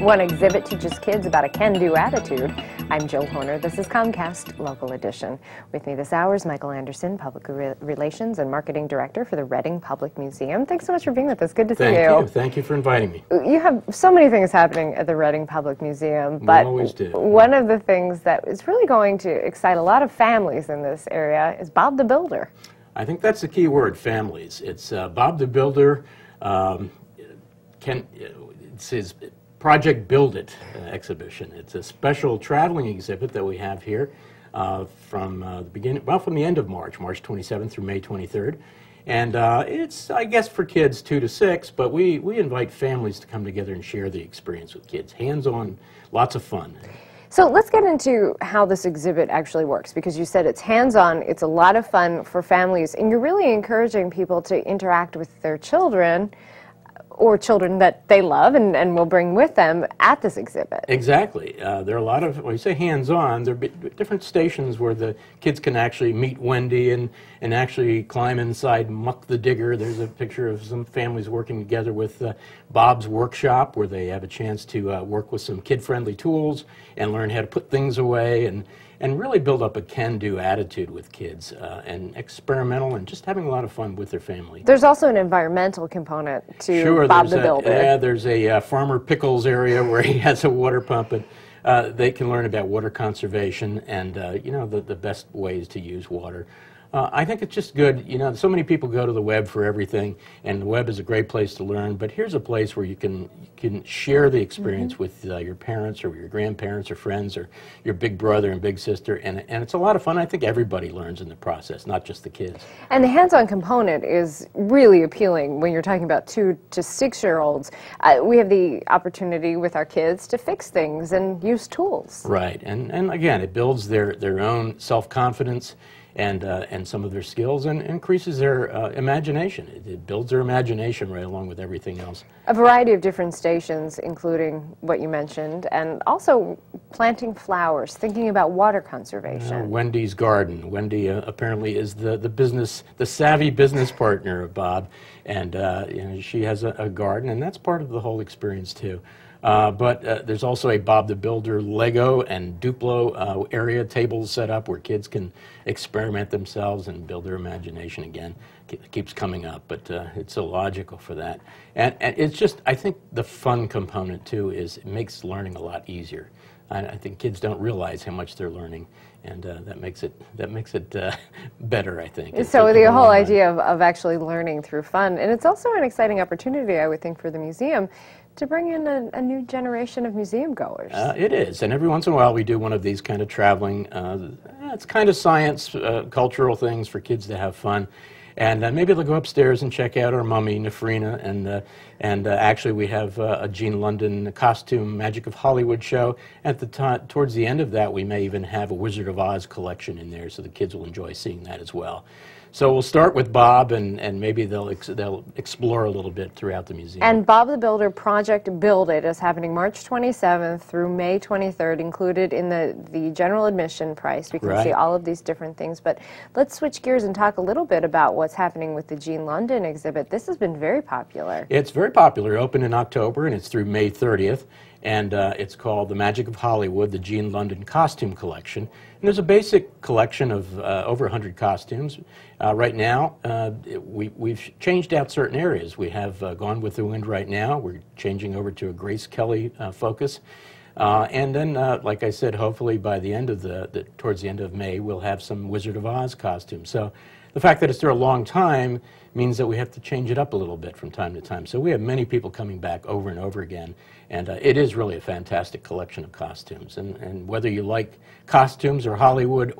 One exhibit teaches kids about a can-do attitude. I'm Jill Horner. This is Comcast Local Edition. With me this hour is Michael Anderson, Public Relations and Marketing Director for the Reading Public Museum. Thanks so much for being with us. Good to see you. Thank you. Thank you for inviting me. You have so many things happening at the Reading Public Museum, but we always do. One of the things that is really going to excite a lot of families in this area is Bob the Builder. I think that's the key word, families. It's Bob the Builder. It's his Project Build It exhibition. It's a special traveling exhibit that we have here from the end of March 27th through May 23rd. And it's, I guess, for kids 2 to 6, but we invite families to come together and share the experience with kids. Hands-on, lots of fun. So let's get into how this exhibit actually works, because you said it's hands-on, it's a lot of fun for families, and you're really encouraging people to interact with their children or children that they love and will bring with them at this exhibit. Exactly. There are a lot of, when you say hands-on, there are different stations where the kids can actually meet Wendy and actually climb inside Muck the Digger. There's a picture of some families working together with Bob's Workshop, where they have a chance to work with some kid-friendly tools and learn how to put things away and really build up a can-do attitude with kids and experimental and just having a lot of fun with their family. There's also an environmental component to Sure, Bob the Builder. Yeah, there's a Farmer Pickles area where he has a water pump, and they can learn about water conservation and you know, the best ways to use water. I think it's just good, you know, so many people go to the web for everything, and the web is a great place to learn, but here's a place where you can share the experience with your parents or your grandparents or friends or your big brother and big sister, and it's a lot of fun. I think everybody learns in the process, not just the kids. And the hands-on component is really appealing when you're talking about 2 to 6-year-olds. We have the opportunity with our kids to fix things and use tools. Right, and again, it builds their own self-confidence and some of their skills and increases their imagination. It builds their imagination right along with everything else. A variety of different stations, including what you mentioned, and also planting flowers, thinking about water conservation. Wendy's garden. Wendy apparently is the savvy business partner of Bob, and you know, she has a garden, and that's part of the whole experience too. But there's also a Bob the Builder Lego and Duplo area tables set up where kids can experiment themselves and build their imagination again. It keeps coming up, but it's so logical for that. And it's just, I think the fun component too is it makes learning a lot easier. I think kids don't realize how much they're learning, and that makes it better, I think. So the whole idea of actually learning through fun, and it's also an exciting opportunity, I would think, for the museum to bring in a new generation of museum goers. It is, and every once in a while we do one of these kind of traveling, it's kind of science, cultural things for kids to have fun. And maybe they'll go upstairs and check out our mummy, Nefrina, and actually we have a Gene London costume Magic of Hollywood show. At the towards the end of that, we may even have a Wizard of Oz collection in there, so the kids will enjoy seeing that as well. So we'll start with Bob, and maybe they'll explore a little bit throughout the museum. And Bob the Builder Project Build It is happening March 27th through May 23rd, included in the general admission price. We can see all of these different things, but let's switch gears and talk a little bit about what's happening with the Gene London exhibit. This has been very popular. It's very popular. It opened in October, and it's through May 30th. And it's called The Magic of Hollywood, the Gene London Costume Collection. And there's a basic collection of over 100 costumes. Right now, we've changed out certain areas. We have Gone with the Wind right now. We're changing over to a Grace Kelly focus. And then, like I said, hopefully by the end of towards the end of May, we'll have some Wizard of Oz costumes. So the fact that it's there a long time means that we have to change it up a little bit from time to time. So we have many people coming back over and over again, and it is really a fantastic collection of costumes. And whether you like costumes or Hollywood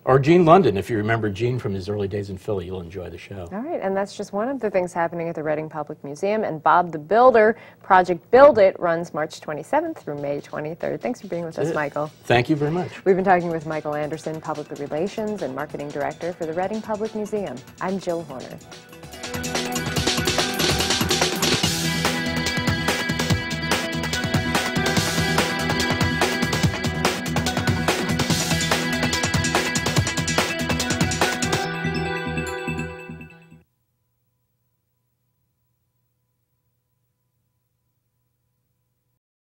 or Gene London, if you remember Gene from his early days in Philly, you'll enjoy the show. All right, and that's just one of the things happening at the Reading Public Museum. And Bob the Builder, Project Build It, runs March 27th through May 23rd. Thanks for being with us, Michael. Thank you very much. We've been talking with Michael Anderson, Public Relations and Marketing Director for the Reading Public Museum. I'm Jill Horner.